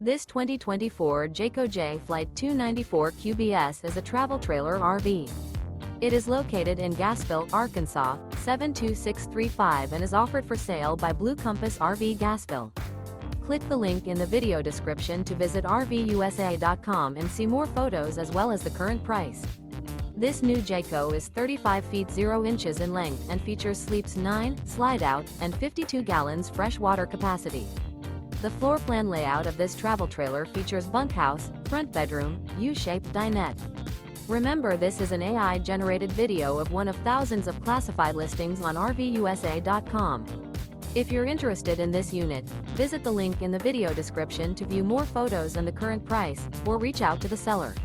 This 2024 Jayco Jay Flight 294 QBS is a travel trailer RV. It is located in Gassville, Arkansas, 72635 and is offered for sale by Blue Compass RV Gassville. Click the link in the video description to visit RVUSA.com and see more photos as well as the current price. This new Jayco is 35 feet 0 inches in length and features sleeps 9, Slideout, and 52 gallons fresh water capacity. The floor plan layout of this travel trailer features bunkhouse, front bedroom, U-shaped dinette. Remember, this is an AI-generated video of one of thousands of classified listings on RVUSA.com. If you're interested in this unit, visit the link in the video description to view more photos and the current price, or reach out to the seller.